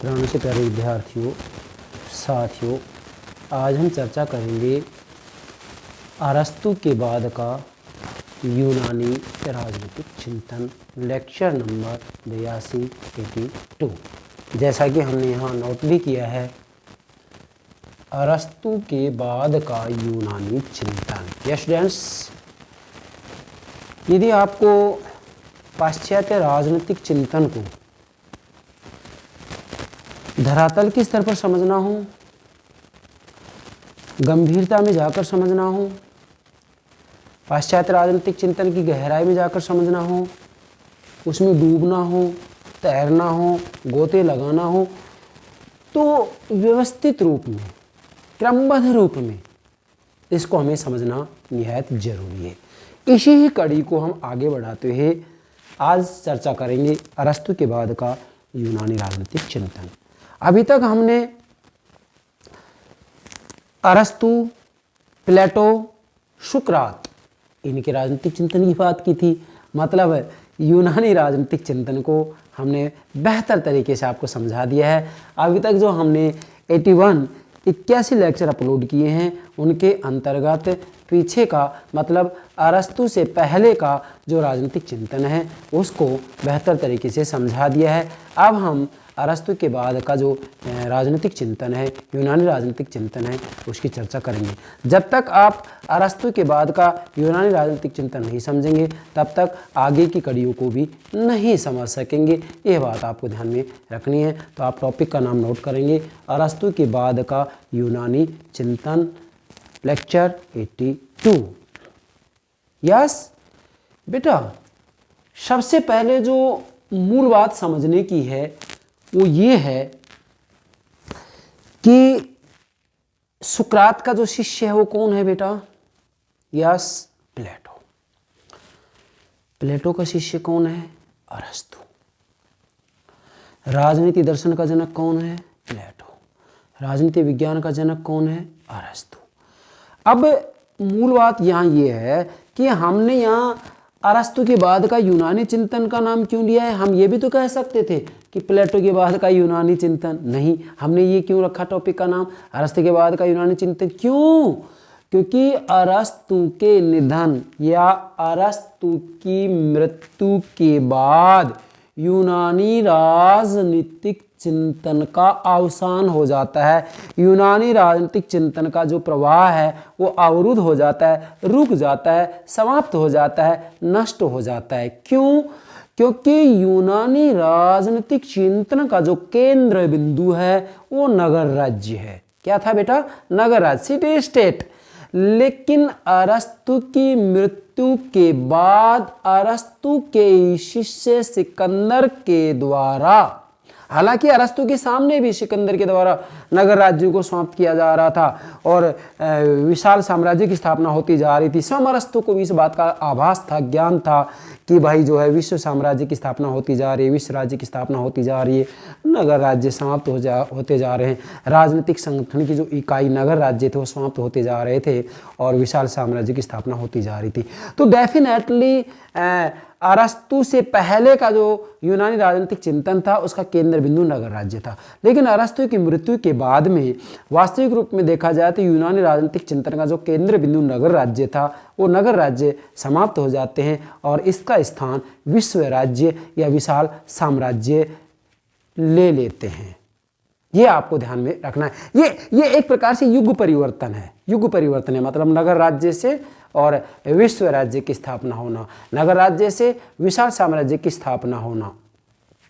प्राणों से प्यारे विद्यार्थियों, साथियों, आज हम चर्चा करेंगे अरस्तु के बाद का यूनानी राजनीतिक चिंतन, लेक्चर नंबर 82। जैसा कि हमने यहाँ नोट भी किया है, अरस्तु के बाद का यूनानी चिंतन। यस स्टूडेंट्स, यदि आपको पाश्चात्य राजनीतिक चिंतन को धरातल के स्तर पर समझना हो, गंभीरता में जाकर समझना हो, पाश्चात्य राजनीतिक चिंतन की गहराई में जाकर समझना हो, उसमें डूबना हो, तैरना हो, गोते लगाना हो, तो व्यवस्थित रूप में, क्रमबद्ध रूप में इसको हमें समझना निहायत जरूरी है। इसी ही कड़ी को हम आगे बढ़ाते हुए आज चर्चा करेंगे अरस्तु के बाद का यूनानी राजनीतिक चिंतन। अभी तक हमने अरस्तु, प्लेटो, सुकरात इनके राजनीतिक चिंतन की बात की थी। मतलब यूनानी राजनीतिक चिंतन को हमने बेहतर तरीके से आपको समझा दिया है। अभी तक जो हमने 81 लेक्चर अपलोड किए हैं, उनके अंतर्गत पीछे का मतलब अरस्तु से पहले का जो राजनीतिक चिंतन है उसको बेहतर तरीके से समझा दिया है। अब हम अरस्तु के बाद का जो राजनीतिक चिंतन है, यूनानी राजनीतिक चिंतन है, उसकी चर्चा करेंगे। जब तक आप अरस्तु के बाद का यूनानी राजनीतिक चिंतन नहीं समझेंगे, तब तक आगे की कड़ियों को भी नहीं समझ सकेंगे। यह बात आपको ध्यान में रखनी है। तो आप टॉपिक का नाम नोट करेंगे, अरस्तु के बाद का यूनानी चिंतन, लेक्चर 82। यस बेटा, सबसे पहले जो मूल बात समझने की है वो ये है कि सुकरात का जो शिष्य है वो कौन है बेटा? यस, प्लेटो। प्लेटो का शिष्य कौन है? अरस्तु। राजनीति दर्शन का जनक कौन है? प्लेटो। राजनीति विज्ञान का जनक कौन है? अरस्तु। अब मूल बात यहाँ ये है कि हमने यहाँ अरस्तु के बाद का यूनानी चिंतन का नाम क्यों लिया है? हम ये भी तो कह सकते थे कि प्लेटो के बाद का यूनानी चिंतन। नहीं, हमने ये क्यों रखा टॉपिक का नाम अरस्तु के बाद का यूनानी चिंतन? क्यों? क्योंकि अरस्तु के निधन या अरस्तु की मृत्यु के बाद यूनानी राजनीतिक चिंतन का अवसान हो जाता है। यूनानी राजनीतिक चिंतन का जो प्रवाह है वो अवरुद्ध हो जाता है, रुक जाता है, समाप्त हो जाता है, नष्ट हो जाता है। क्यों? क्योंकि यूनानी राजनीतिक चिंतन का जो केंद्र बिंदु है वो नगर राज्य है। क्या था बेटा? नगर राज्य, सिटी स्टेट। लेकिन अरस्तु की मृत्यु के बाद अरस्तु के शिष्य सिकंदर के द्वारा, हालांकि अरस्तु के सामने भी सिकंदर के द्वारा नगर राज्यों को समाप्त किया जा रहा था और विशाल साम्राज्य की स्थापना होती जा रही थी। स्वयं अरस्तु को भी इस बात का आभास था, ज्ञान था कि भाई जो है विश्व साम्राज्य की स्थापना होती जा रही है, विश्व राज्य की स्थापना होती जा रही है, नगर राज्य समाप्त होते जा रहे हैं। राजनीतिक संगठन की जो इकाई नगर राज्य थे वो समाप्त होते जा रहे थे और विशाल साम्राज्य की स्थापना होती जा रही थी। तो डेफिनेटली अरस्तु से पहले का जो यूनानी राजनीतिक चिंतन था उसका केंद्र बिंदु नगर राज्य था। लेकिन अरस्तु की मृत्यु के बाद में वास्तविक रूप में देखा जाए तो यूनानी राजनीतिक चिंतन का जो केंद्र बिंदु नगर राज्य था वो नगर राज्य समाप्त हो जाते हैं और इसका स्थान विश्व राज्य या विशाल साम्राज्य ले लेते हैं। ये आपको ध्यान में रखना है। ये एक प्रकार से युग परिवर्तन है। युग परिवर्तन है मतलब नगर राज्य से और विश्व राज्य की स्थापना होना, नगर राज्य से विशाल साम्राज्य की स्थापना होना।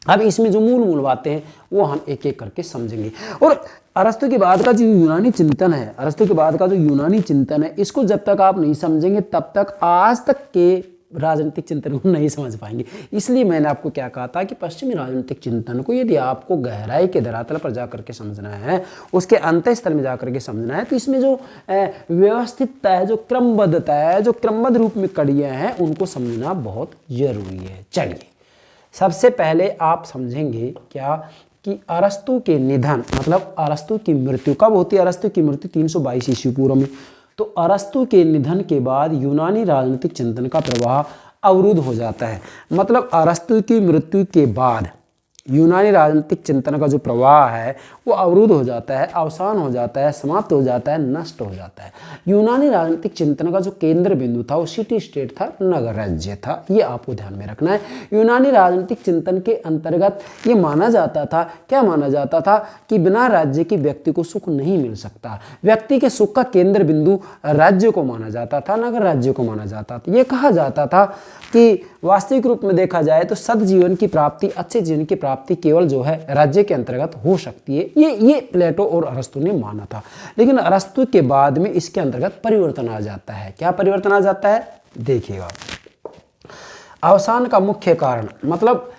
अब इसमें जो मूल बातें हैं वो हम एक एक करके समझेंगे। और अरस्तु के बाद का जो यूनानी चिंतन है, अरस्तु के बाद का जो यूनानी चिंतन है, इसको जब तक आप नहीं समझेंगे तब तक आज तक के राजनीतिक चिंतन को नहीं समझ पाएंगे। इसलिए मैंने आपको क्या कहा था कि पश्चिमी राजनीतिक चिंतन को यदि आपको गहराई के धरातल पर जाकर के समझना है, उसके अंत स्तर में जाकर के समझना है, तो इसमें जो व्यवस्थितता है, जो क्रमबद्धता है, जो क्रमबद्ध रूप में कड़ियाँ हैं, उनको समझना बहुत जरूरी है। चलिए, सबसे पहले आप समझेंगे क्या कि अरस्तु के निधन मतलब अरस्तु की मृत्यु कब होती है? अरस्तु की मृत्यु 322 ईस्वी पूर्व में। तो अरस्तु के निधन के बाद यूनानी राजनीतिक चिंतन का प्रवाह अवरुद्ध हो जाता है। मतलब अरस्तु की मृत्यु के बाद यूनानी राजनीतिक चिंतन का जो प्रवाह है वो अवरुद्ध हो जाता है, अवसान हो जाता है, समाप्त हो जाता है, नष्ट हो जाता है। यूनानी राजनीतिक चिंतन का जो केंद्र बिंदु था वो सिटी स्टेट था, नगर राज्य था। ये आपको ध्यान में रखना है। यूनानी राजनीतिक चिंतन के अंतर्गत ये माना जाता था, क्या माना जाता था कि बिना राज्य के व्यक्ति को सुख नहीं मिल सकता। व्यक्ति के सुख का केंद्र बिंदु राज्य को माना जाता था, नगर राज्य को माना जाता था। ये कहा जाता था कि वास्तविक रूप में देखा जाए तो सद्जीवन की प्राप्ति, अच्छे जीवन की प्राप्ति केवल जो है राज्य के अंतर्गत हो सकती है। ये प्लेटो और अरस्तु ने माना था। लेकिन अरस्तु के बाद में इसके अंतर्गत परिवर्तन आ जाता है। क्या परिवर्तन आ जाता है, देखिएगा। अवसान का मुख्य कारण, मतलब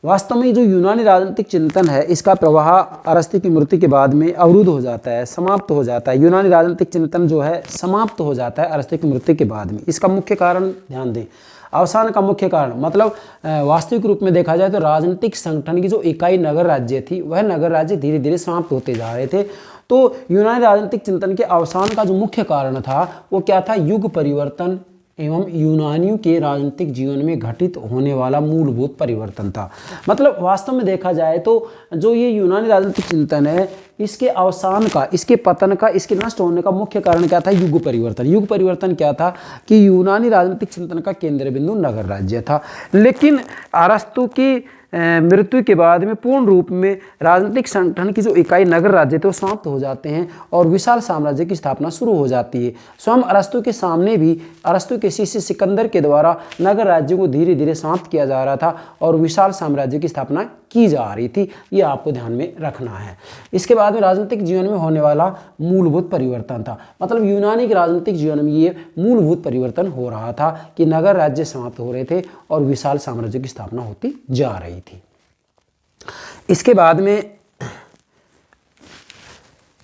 वास्तव में जो यूनानी राजनीतिक चिंतन है इसका प्रवाह अरस्तु की मृत्यु के बाद में अवरुद्ध हो जाता है, समाप्त हो जाता है। यूनानी राजनीतिक चिंतन जो है समाप्त हो जाता है अरस्तु की मृत्यु के बाद में। इसका मुख्य कारण ध्यान दें, अवसान का मुख्य कारण मतलब वास्तविक रूप में देखा जाए तो राजनीतिक संगठन की जो इकाई नगर राज्य थी वह नगर राज्य धीरे धीरे समाप्त होते जा रहे थे। तो यूनानी राजनीतिक चिंतन के अवसान का जो मुख्य कारण था वो क्या था, युग परिवर्तन एवं यूनानियों के राजनीतिक जीवन में घटित होने वाला मूलभूत परिवर्तन था। मतलब वास्तव में देखा जाए तो जो ये यूनानी राजनीतिक चिंतन है इसके अवसान का, इसके पतन का, इसके नष्ट होने का मुख्य कारण क्या था, युग परिवर्तन। युग परिवर्तन क्या था कि यूनानी राजनीतिक चिंतन का केंद्र बिंदु नगर राज्य था। लेकिन अरस्तु की मृत्यु के बाद में पूर्ण रूप में राजनीतिक संगठन की जो इकाई नगर राज्य थे वो समाप्त हो जाते हैं और विशाल साम्राज्य की स्थापना शुरू हो जाती है। स्वयं अरस्तु के सामने भी अरस्तु के शिष्य सिकंदर के द्वारा नगर राज्य को धीरे धीरे समाप्त किया जा रहा था और विशाल साम्राज्य की स्थापना की जा रही थी। ये आपको ध्यान में रखना है। इसके बाद में राजनीतिक जीवन में होने वाला मूलभूत परिवर्तन था, मतलब यूनानी के राजनीतिक जीवन में ये मूलभूत परिवर्तन हो रहा था कि नगर राज्य समाप्त हो रहे थे और विशाल साम्राज्य की स्थापना होती जा रही थी। इसके बाद में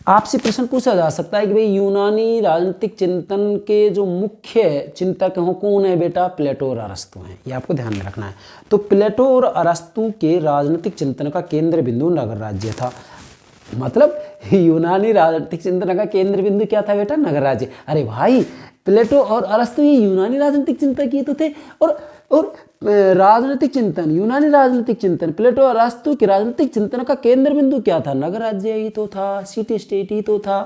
आपसे प्रश्न पूछा जा सकता है कि भाई यूनानी राजनीतिक चिंतन के जो मुख्य चिंतक हैं कौन है बेटा, प्लेटो और अरस्तु हैं। ये आपको ध्यान में रखना है। तो प्लेटो और अरस्तु के राजनीतिक चिंतन का केंद्र बिंदु नगर राज्य था। मतलब यूनानी राजनीतिक चिंतन का केंद्र बिंदु क्या था बेटा, नगर राज्य। अरे भाई, प्लेटो और अरस्तु ये यूनानी राजनीतिक चिंतक ये तो थे और राजनीतिक चिंतन, यूनानी राजनीतिक चिंतन, प्लेटो और अरस्तु के राजनीतिक चिंतन का केंद्र बिंदु क्या था, नगर राज्य ही तो था, सिटी स्टेट ही तो था।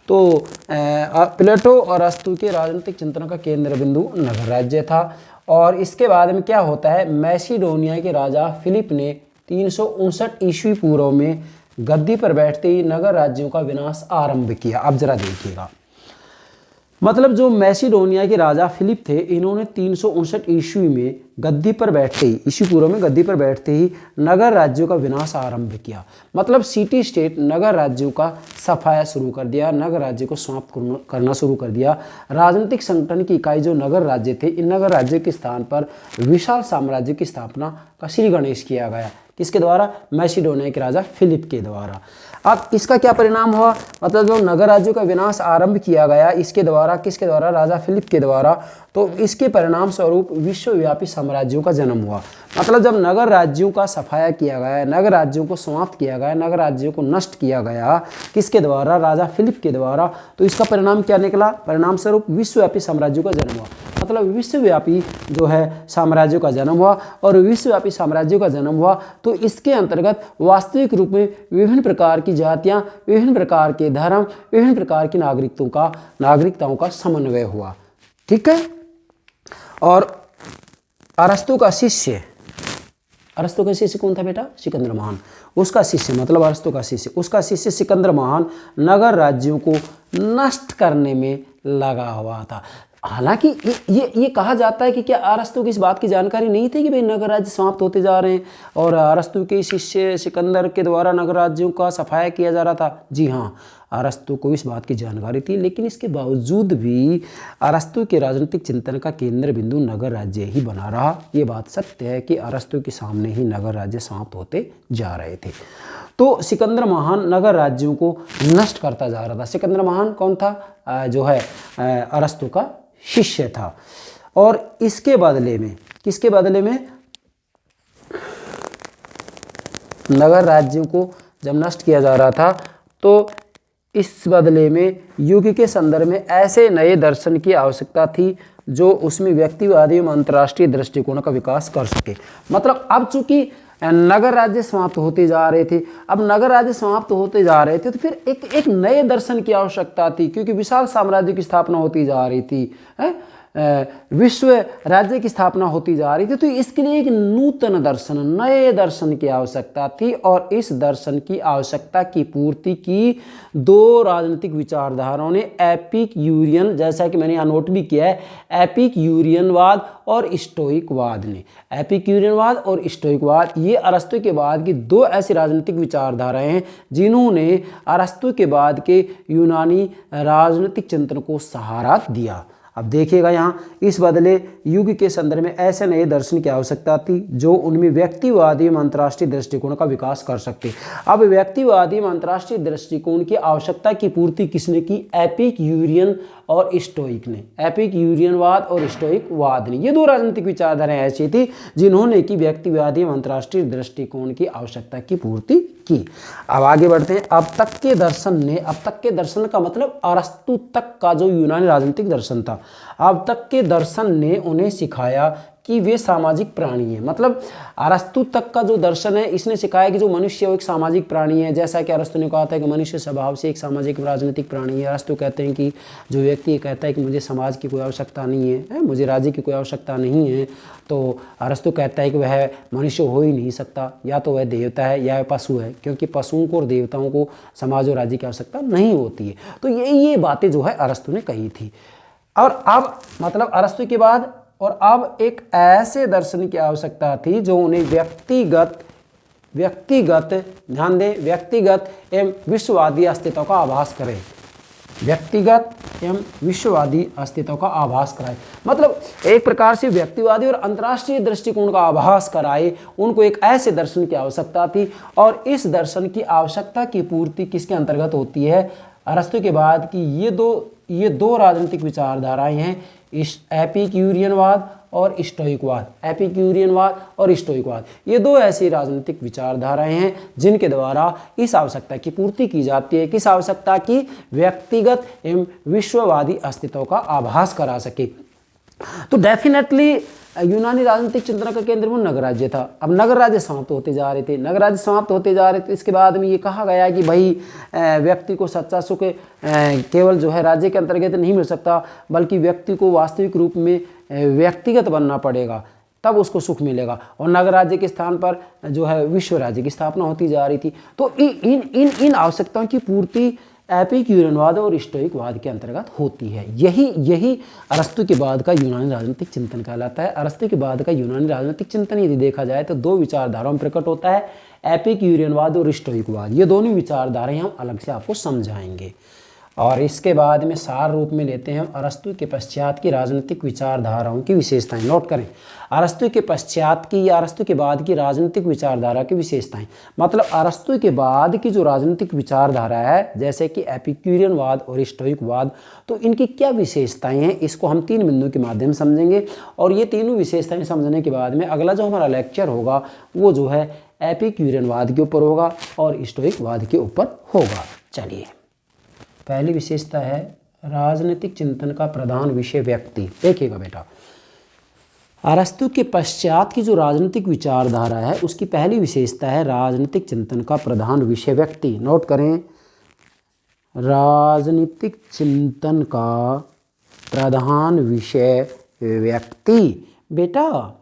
तो प्लेटो और अरस्तु के राजनीतिक चिंतन का केंद्र बिंदु नगर राज्य था। और इसके बाद में क्या होता है, मैसिडोनिया के राजा फिलिप ने 359 ईस्वी पूर्व में गद्दी पर बैठते ही नगर राज्यों का विनाश आरंभ किया। अब जरा देखिएगा, मतलब जो मैसिडोनिया के राजा फिलिप थे इन्होंने 359 ईस्वी में गद्दी पर बैठते ही, ईस्वी पूर्व में गद्दी पर बैठते ही नगर राज्यों का विनाश आरंभ किया। मतलब सिटी स्टेट नगर राज्यों का सफाया शुरू कर दिया, नगर राज्य को समाप्त करना शुरू कर दिया। राजनीतिक संगठन की इकाई जो नगर राज्य थे, इन नगर राज्य के स्थान पर विशाल साम्राज्य की स्थापना का श्री गणेश किया गया। किसके द्वारा, मैसिडोनिया के राजा फिलिप के द्वारा। अब इसका क्या परिणाम हुआ, मतलब जो नगर राज्यों का विनाश आरंभ किया गया इसके द्वारा, किसके द्वारा, राजा फिलिप के द्वारा, तो इसके परिणाम स्वरूप विश्वव्यापी साम्राज्यों का जन्म हुआ। मतलब जब नगर राज्यों का सफाया किया गया, नगर राज्यों को समाप्त किया गया, नगर राज्यों को नष्ट किया गया, किसके द्वारा, राजा फिलिप के द्वारा, तो इसका परिणाम क्या निकला, परिणाम स्वरूप विश्वव्यापी साम्राज्यों का जन्म हुआ। मतलब विश्वव्यापी जो है साम्राज्यों का जन्म हुआ। और विश्वव्यापी साम्राज्यों का जन्म हुआ तो इसके अंतर्गत वास्तविक रूप में विभिन्न प्रकार की जातियां, विभिन्न प्रकार के धर्म, विभिन्न प्रकार की नागरिकताओं का समन्वय हुआ। ठीक है। और अरस्तु का शिष्य कौन था बेटा, सिकंदर महान। उसका शिष्य मतलब अरस्तु का शिष्य, उसका शिष्य सिकंदर महान नगर राज्यों को नष्ट करने में लगा हुआ था। हालांकि ये कहा जाता है कि क्या अरस्तु की इस बात की जानकारी नहीं थी कि भाई नगर राज्य समाप्त होते जा रहे हैं और अरस्तु के शिष्य सिकंदर के द्वारा नगर राज्यों का सफाया किया जा रहा था। जी हाँ, अरस्तु को इस बात की जानकारी थी, लेकिन इसके बावजूद भी अरस्तु के राजनीतिक चिंतन का केंद्र बिंदु नगर राज्य ही बना रहा। ये बात सत्य है कि अरस्तु के सामने ही नगर राज्य समाप्त होते जा रहे थे। तो सिकंदर महान नगर राज्यों को नष्ट करता जा रहा था। सिकंदर महान कौन था, जो है अरस्तु का शिष्य था। और इसके बदले में, किसके बदले में, नगर राज्यों को जब नष्ट किया जा रहा था तो इस बदले में युग के संदर्भ में ऐसे नए दर्शन की आवश्यकता थी जो उसमें व्यक्तिवादी एवं अंतर्राष्ट्रीय दृष्टिकोण का विकास कर सके। मतलब अब चूंकि नगर राज्य समाप्त होते जा रहे थे। अब नगर राज्य समाप्त होते जा रहे थे तो फिर एक नए दर्शन की आवश्यकता थी, क्योंकि विशाल साम्राज्य की स्थापना होती जा रही थी, विश्व राज्य की स्थापना होती जा रही थी। तो इसके लिए एक नूतन दर्शन, नए दर्शन की आवश्यकता थी, और इस दर्शन की आवश्यकता की पूर्ति की दो राजनीतिक विचारधाराओं ने, एपिक्यूरियन, जैसा कि मैंने यहाँ नोट भी किया है, एपिक्यूरियनवाद और स्टोइकवाद ने। एपिक्यूरियनवाद और स्टोइकवाद ये अरस्तु के बाद की दो ऐसी राजनीतिक विचारधाराएं हैं जिन्होंने अरस्तु के बाद के यूनानी राजनीतिक चिंतन को सहारा दिया। अब देखिएगा यहाँ, इस बदले युग के संदर्भ में ऐसे नए दर्शन की आवश्यकता थी जो उनमें व्यक्तिवादी एवं अंतर्राष्ट्रीय दृष्टिकोण का विकास कर सकते। अब व्यक्तिवादी एवं अंतर्राष्ट्रीय दृष्टिकोण की आवश्यकता की पूर्ति किसने की? एपिक्यूरियन और स्टोइक ने। एपिक्यूरियनवाद और स्टोइकवाद ने, ये दो राजनीतिक विचारधाराएं ऐसी थी जिन्होंने की व्यक्तिवादी एवं अंतर्राष्ट्रीय दृष्टिकोण की आवश्यकता की पूर्ति की। अब आगे बढ़ते हैं। अब तक के दर्शन का मतलब अरस्तु तक का जो यूनानी राजनीतिक दर्शन था, अब तक के दर्शन ने उन्हें सिखाया कि वे सामाजिक प्राणी हैं। मतलब अरस्तु तक का जो दर्शन है, इसने सिखाया कि जो मनुष्य है वो एक सामाजिक प्राणी है। जैसा कि अरस्तु ने कहा था कि मनुष्य स्वभाव से एक सामाजिक राजनीतिक प्राणी है। अरस्तु कहते हैं कि जो व्यक्ति कहता है कि मुझे समाज की कोई आवश्यकता नहीं है, मुझे राज्य की कोई आवश्यकता नहीं है, तो अरस्तु कहता है कि वह मनुष्य हो ही नहीं सकता, या तो वह देवता है या वह पशु है, क्योंकि पशुओं को और देवताओं को समाज और राज्य की आवश्यकता नहीं होती है। तो ये बातें जो है अरस्तु ने कही थी। और अब मतलब अरस्तु के बाद और अब एक ऐसे दर्शन की आवश्यकता थी जो उन्हें व्यक्तिगत ध्यान दें, व्यक्तिगत एवं विश्ववादी अस्तित्व का आभास करे। व्यक्तिगत एवं विश्ववादी अस्तित्व का आभास कराए, मतलब एक प्रकार से व्यक्तिवादी और अंतर्राष्ट्रीय दृष्टिकोण का आभास कराए। उनको एक ऐसे दर्शन की आवश्यकता थी, और इस दर्शन की आवश्यकता की पूर्ति किसके अंतर्गत होती है? अरस्तु के बाद की ये दो राजनीतिक विचारधाराएं हैं, एपिक्यूरियनवाद और स्टोइकवाद। एपिक्यूरियनवाद और स्टोइकवाद, ये दो ऐसी राजनीतिक विचारधाराएं हैं जिनके द्वारा इस आवश्यकता की पूर्ति की जाती है। किस आवश्यकता की? व्यक्तिगत एवं विश्ववादी अस्तित्व का आभास करा सके। तो डेफिनेटली यूनानी राजनीतिक चिंतन का केंद्र वो नगर राज्य था। अब नगर राज्य समाप्त होते जा रहे थे, इसके बाद में ये कहा गया कि भाई व्यक्ति को सच्चा सुख केवल जो है राज्य के अंतर्गत नहीं मिल सकता, बल्कि व्यक्ति को वास्तविक रूप में व्यक्तिगत बनना पड़ेगा, तब उसको सुख मिलेगा। और नगर राज्य के स्थान पर जो है विश्व राज्य की स्थापना होती जा रही थी। तो इन आवश्यकताओं की पूर्ति एपिक्यूरियनवाद और स्टोइकवाद के अंतर्गत होती है। यही अरस्तु के बाद का यूनानी राजनीतिक चिंतन कहलाता है। अरस्तु के बाद का यूनानी राजनीतिक चिंतन यदि देखा जाए तो दो विचारधाराओं में प्रकट होता है, एपिक्यूरियनवाद और स्टोइकवाद। ये दोनों विचारधाराएं हम अलग से आपको समझाएंगे। और इसके बाद में सार रूप में लेते हैं हम अरस्तु के पश्चात की राजनीतिक विचारधाराओं की विशेषताएं। नोट करें, अरस्तु के पश्चात की या अरस्तु के बाद की राजनीतिक विचारधारा की विशेषताएं, मतलब अरस्तु के बाद की जो राजनीतिक विचारधारा है, जैसे कि एपिक्यूरियनवाद और स्टोइकवाद, तो इनकी क्या विशेषताएं हैं, इसको हम 3 बिंदुओं के माध्यम से समझेंगे। और ये तीनों विशेषताएं समझने के बाद में अगला जो हमारा लेक्चर होगा वो जो है एपिक्यूरियनवाद के ऊपर होगा और स्टोइकवाद के ऊपर होगा। चलिए, पहली विशेषता है राजनीतिक चिंतन का प्रधान विषय व्यक्ति। देखिएगा बेटा, अरस्तु के पश्चात की जो राजनीतिक विचारधारा है उसकी पहली विशेषता है राजनीतिक चिंतन का प्रधान विषय व्यक्ति। नोट करें, राजनीतिक चिंतन का प्रधान विषय व्यक्ति। बेटा,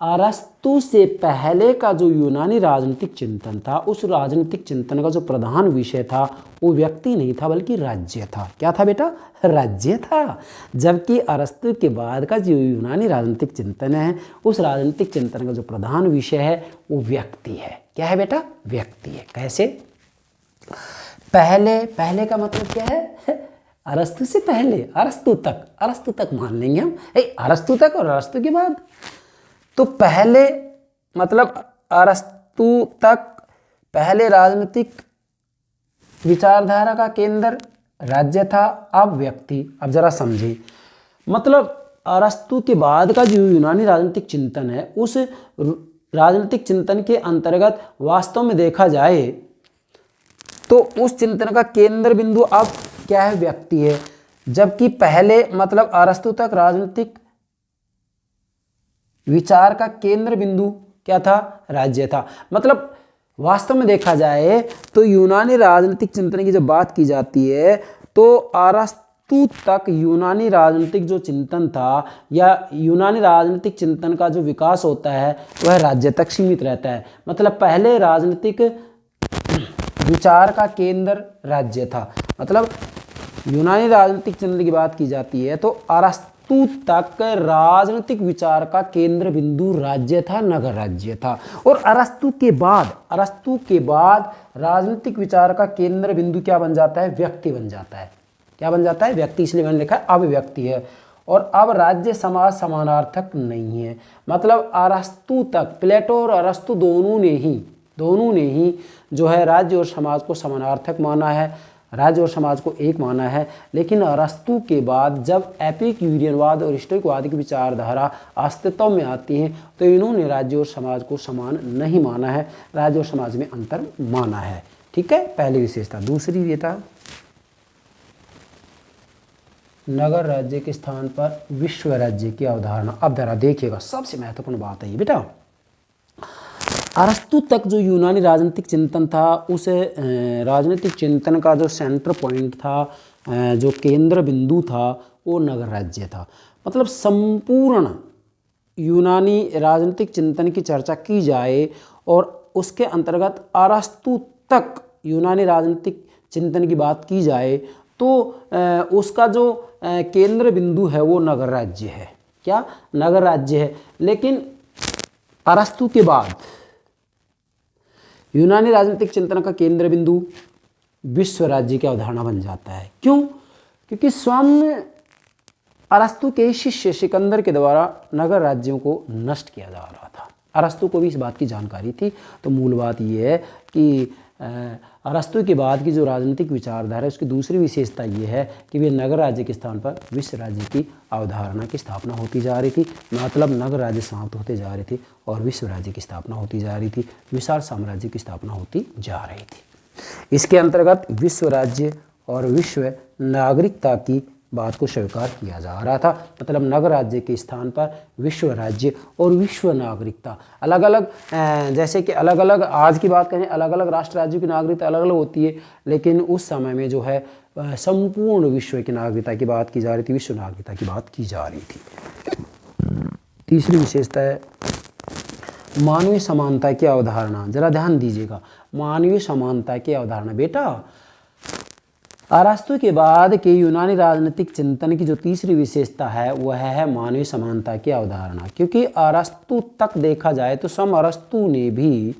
अरस्तु से पहले का जो यूनानी राजनीतिक चिंतन था, उस राजनीतिक चिंतन का जो प्रधान विषय था वो व्यक्ति नहीं था बल्कि राज्य था। क्या था बेटा? राज्य था। जबकि अरस्तु के बाद का जो यूनानी राजनीतिक चिंतन है, उस राजनीतिक चिंतन का जो प्रधान विषय है वो व्यक्ति है। क्या है बेटा? व्यक्ति है। कैसे? पहले का मतलब क्या है? अरस्तु से पहले, अरस्तु तक मान लेंगे हम, अरस्तु तक और अरस्तु के बाद। तो पहले मतलब अरस्तु तक पहले राजनीतिक विचारधारा का केंद्र राज्य था, अब व्यक्ति। अब जरा समझिए, मतलब अरस्तु के बाद का जो यूनानी राजनीतिक चिंतन है, उस राजनीतिक चिंतन के अंतर्गत वास्तव में देखा जाए तो उस चिंतन का केंद्र बिंदु अब क्या है? व्यक्ति है। जबकि पहले मतलब अरस्तु तक राजनीतिक विचार का केंद्र बिंदु क्या था? राज्य था। मतलब वास्तव में देखा जाए तो यूनानी राजनीतिक चिंतन की जब बात की जाती है तो अरस्तु तक यूनानी राजनीतिक जो चिंतन था या यूनानी राजनीतिक चिंतन का जो विकास होता है वह राज्य तक सीमित रहता है। मतलब पहले राजनीतिक विचार का केंद्र राज्य था। मतलब यूनानी राजनीतिक चिंतन की बात की जाती है तो अरस्तु तक राजनीतिक विचार का केंद्र बिंदु राज्य था, नगर राज्य था। और अरस्तु के बाद राजनीतिक विचार का केंद्र बिंदु क्या बन जाता है? व्यक्ति बन जाता है। क्या बन जाता है? व्यक्ति। इसलिए मैंने लिखा है अब व्यक्ति है। और अब राज्य समाज समानार्थक नहीं है। मतलब अरस्तु तक, प्लेटो और अरस्तु दोनों ने ही जो है राज्य और समाज को समानार्थक माना है, राज्य और समाज को एक माना है। लेकिन अरस्तु के बाद जब एपिक्यूरियनवाद और स्टोइकवाद की विचारधारा अस्तित्व में आती है तो इन्होंने राज्य और समाज को समान नहीं माना है, राज्य और समाज में अंतर माना है। ठीक है, पहली विशेषता। दूसरी ये था नगर राज्य के स्थान पर विश्व राज्य की अवधारणा। अब जरा देखिएगा, सबसे महत्वपूर्ण बात है ये बेटा। अरस्तु तक जो यूनानी राजनीतिक चिंतन था उस राजनीतिक चिंतन का जो सेंटर पॉइंट था, जो केंद्र बिंदु था, वो नगर राज्य था। मतलब संपूर्ण यूनानी राजनीतिक चिंतन की चर्चा की जाए और उसके अंतर्गत अरस्तु तक यूनानी राजनीतिक चिंतन की बात की जाए तो उसका जो केंद्र बिंदु है वो नगर राज्य है। क्या? नगर राज्य है। लेकिन अरस्तु के बाद यूनानी राजनीतिक चिंतन का केंद्र बिंदु विश्व राज्य की अवधारणा बन जाता है। क्यों? क्योंकि स्वयं अरस्तु के शिष्य सिकंदर के द्वारा नगर राज्यों को नष्ट किया जा रहा था। अरस्तु को भी इस बात की जानकारी थी। तो मूल बात यह है कि अरस्तु के बाद की जो राजनीतिक विचारधारा है उसकी दूसरी विशेषता ये है कि वे नगर राज्य के स्थान पर विश्व राज्य की अवधारणा की स्थापना होती जा रही थी। मतलब नगर राज्य समाप्त होते जा रहे थे और विश्व राज्य की स्थापना होती जा रही थी, विशाल साम्राज्य की स्थापना होती जा रही थी। इसके अंतर्गत विश्व राज्य और विश्व नागरिकता की बात को स्वीकार किया जा रहा था। मतलब नगर राज्य के स्थान पर विश्व राज्य और विश्व नागरिकता अलग अलग, जैसे कि अलग अलग आज की बात करें अलग अलग राष्ट्र राज्यों की नागरिकता अलग अलग होती है, लेकिन उस समय में जो है संपूर्ण विश्व की नागरिकता की बात की जा रही थी, विश्व नागरिकता की बात की जा रही थी। तीसरी विशेषता है मानवीय समानता की अवधारणा। जरा ध्यान दीजिएगा, मानवीय समानता की अवधारणा। बेटा अरस्तु के बाद के यूनानी राजनीतिक चिंतन की जो तीसरी विशेषता है वह है मानवीय समानता की अवधारणा। क्योंकि अरस्तु तक देखा जाए तो स्वयं अरस्तु ने भी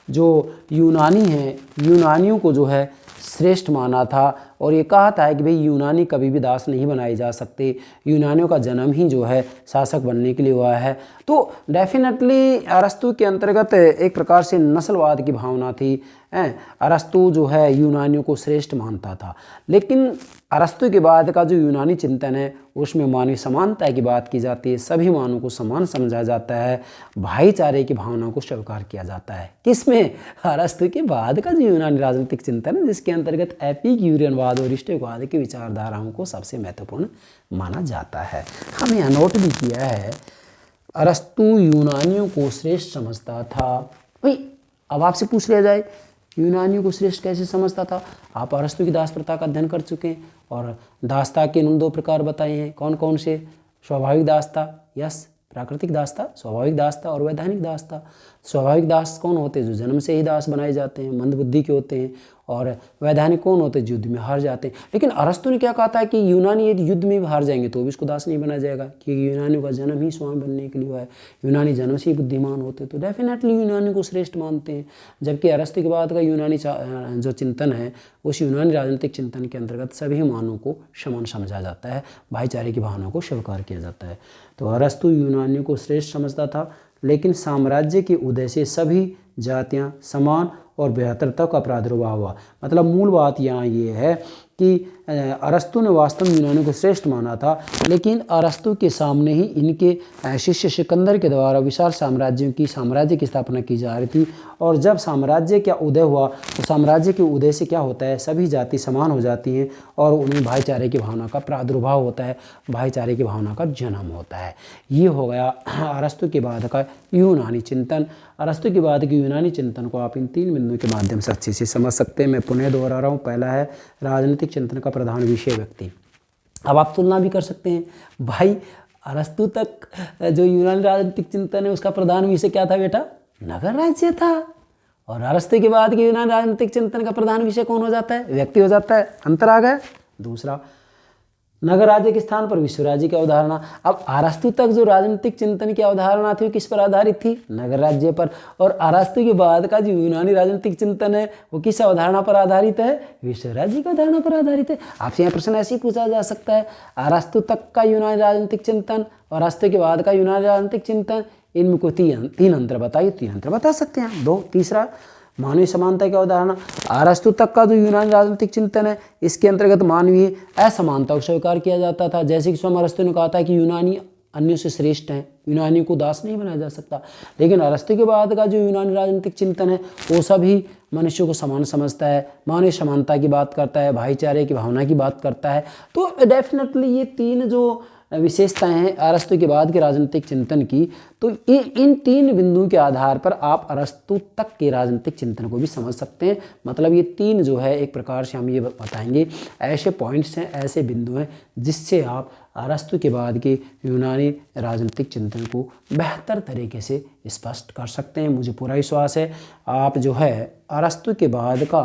जो यूनानी हैं, यूनानियों को जो है श्रेष्ठ माना था और ये कहा था कि भाई यूनानी कभी भी दास नहीं बनाए जा सकते, यूनानियों का जन्म ही जो है शासक बनने के लिए हुआ है। तो डेफिनेटली अरस्तु के अंतर्गत एक प्रकार से नस्लवाद की भावना थी। अरस्तु जो है यूनानियों को श्रेष्ठ मानता था। लेकिन अरस्तु के बाद का जो यूनानी चिंतन है उसमें मानवीय समानता की बात की जाती है, सभी मानवों को समान समझा जाता है, भाईचारे की भावना को स्वीकार किया जाता है। किसमें? अरस्तु के बाद का जो यूनानी राजनीतिक चिंतन है जिसके अंतर्गत एपिक्यूरियनवाद और स्टोइकवाद की विचारधाराओं को सबसे महत्वपूर्ण माना जाता है। हमने यहाँ नोट भी किया है अरस्तु यूनानियों को श्रेष्ठ समझता था। भाई अब आपसे पूछ लिया जाए यूनानियों को श्रेष्ठ कैसे समझता था? आप अरस्तु की दास प्रथा का अध्ययन कर चुके हैं और दासता के उन दो प्रकार बताए हैं। कौन कौन से? स्वाभाविक दासता, यस, प्राकृतिक दासता, स्वाभाविक दासता और वैधानिक दासता। स्वाभाविक दास कौन होते हैं? जो जन्म से ही दास बनाए जाते हैं, मंद बुद्धि के होते हैं। और वैधानिक कौन होते हैं? युद्ध में हार जाते हैं। लेकिन अरस्तु ने क्या कहा था कि यूनानी यदि युद्ध में भी हार जाएंगे तो भी इसको दास नहीं बनाया जाएगा, क्योंकि यूनानियों का जन्म ही स्वामी बनने के लिए हुआ है। यूनानी जन्म से ही बुद्धिमान होते तो डेफिनेटली यूनानी को श्रेष्ठ मानते हैं। जबकि अरस्तु के बाद का यूनानी जो चिंतन है उस यूनानी राजनीतिक चिंतन के अंतर्गत सभी मानवों को समान समझा जाता है, भाईचारे की भावना को स्वीकार किया जाता है। तो अरस्तु यूनानियों को श्रेष्ठ समझता था, लेकिन साम्राज्य के उदय से सभी जातियाँ समान और बेहतरता का प्रादुर्भाव हुआ। मतलब मूल बात यहाँ ये है कि अरस्तु ने वास्तव में यूनानियों को श्रेष्ठ माना था, लेकिन अरस्तु के सामने ही इनके शिष्य सिकंदर के द्वारा विशाल साम्राज्य की स्थापना की जा रही थी। और जब साम्राज्य का उदय हुआ तो साम्राज्य के उदय से क्या होता है, सभी जाति समान हो जाती हैं और उन्हें भाईचारे की भावना का प्रादुर्भाव होता है, भाईचारे की भावना का जन्म होता है। ये हो गया अरस्तु के बाद का यूनानी चिंतन। अरस्तु के बाद के यूनानी चिंतन को आप इन 3 बिंदुओं के माध्यम से अच्छे से समझ सकते हैं। मैं पुनः दोहरा रहा हूँ। पहला है राजनीतिक चिंतन का प्रधान विषय व्यक्ति। अब आप तुलना भी कर सकते हैं, भाई अरस्तु तक जो यूनानी राजनीतिक चिंतन है उसका प्रधान विषय क्या था बेटा, नगर राज्य था, और अरस्तु के बाद के यूनानी राजनीतिक चिंतन का प्रधान विषय कौन हो जाता है, व्यक्ति हो जाता है। अंतर आ गया। दूसरा, नगर राज्य के स्थान पर विश्व राज्य की अवधारणा। अब अरस्तु तक जो राजनीतिक चिंतन की अवधारणा थी वो किस पर आधारित थी, नगर राज्य पर, और अरस्तु के बाद का जो यूनानी राजनीतिक चिंतन है वो किस अवधारणा पर आधारित है, विश्व राज्य की अवधारणा पर आधारित है। आपसे यहाँ प्रश्न ऐसे ही पूछा जा सकता है, अरस्तु तक का यूनानी राजनीतिक चिंतन और अरस्तु के बाद का यूनानी राजनीतिक चिंतन, इनमें कोई तीन अंतर बताइए। 3 अंतर बता सकते हैं। 2, तीसरा, मानवीय समानता की अवधारणा। अरस्तु तक का जो यूनानी राजनीतिक चिंतन है इसके अंतर्गत मानवीय असमानता को स्वीकार किया जाता था। जैसे कि स्वयं अरस्तु ने कहा था कि यूनानी अन्यों से श्रेष्ठ हैं, यूनानी को दास नहीं बनाया जा सकता। लेकिन अरस्तु के बाद का जो यूनानी राजनीतिक चिंतन है वो सभी मनुष्यों को समान समझता है, मानवीय समानता की बात करता है, भाईचारे की भावना की बात करता है। तो डेफिनेटली ये 3 जो विशेषताएं हैं अरस्तु के बाद के राजनीतिक चिंतन की, तो इन 3 बिंदुओं के आधार पर आप अरस्तु तक के राजनीतिक चिंतन को भी समझ सकते हैं। मतलब ये 3 जो है एक प्रकार से हम ये बताएंगे ऐसे पॉइंट्स हैं, ऐसे बिंदु हैं जिससे आप अरस्तु के बाद के यूनानी राजनीतिक चिंतन को बेहतर तरीके से स्पष्ट कर सकते हैं। मुझे पूरा विश्वास है आप जो है अरस्तु के बाद का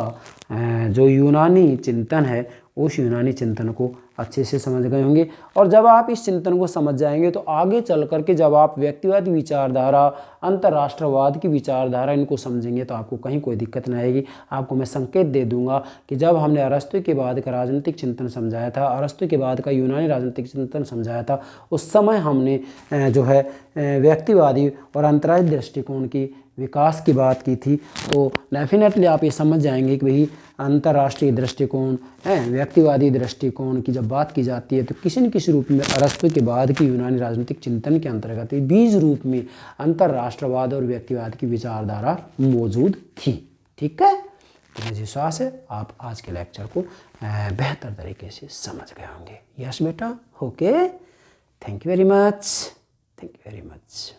जो यूनानी चिंतन है उस यूनानी चिंतन को अच्छे से समझ गए होंगे। और जब आप इस चिंतन को समझ जाएंगे तो आगे चल करके जब आप व्यक्तिवादी विचारधारा, अंतर्राष्ट्रवाद की विचारधारा इनको समझेंगे तो आपको कहीं कोई दिक्कत नहीं आएगी। आपको मैं संकेत दे दूंगा कि जब हमने अरस्तु के बाद का राजनीतिक चिंतन समझाया था, अरस्तु के बाद का यूनानी राजनीतिक चिंतन समझाया था, उस समय हमने जो है व्यक्तिवादी और अंतर्राष्ट्रीय दृष्टिकोण की विकास की बात की थी। तो डेफिनेटली आप ये समझ जाएंगे कि भाई अंतर्राष्ट्रीय दृष्टिकोण व्यक्तिवादी दृष्टिकोण की जब बात की जाती है तो किसी न किसी रूप में अरस्तु के बाद की यूनानी राजनीतिक चिंतन के अंतर्गत बीज रूप में अंतर्राष्ट्रवाद और व्यक्तिवाद की विचारधारा मौजूद थी। ठीक है, तो मुझे विश्वास है आप आज के लेक्चर को बेहतर तरीके से समझ गए होंगे। यस बेटा, okay, thank you very much, thank you very much.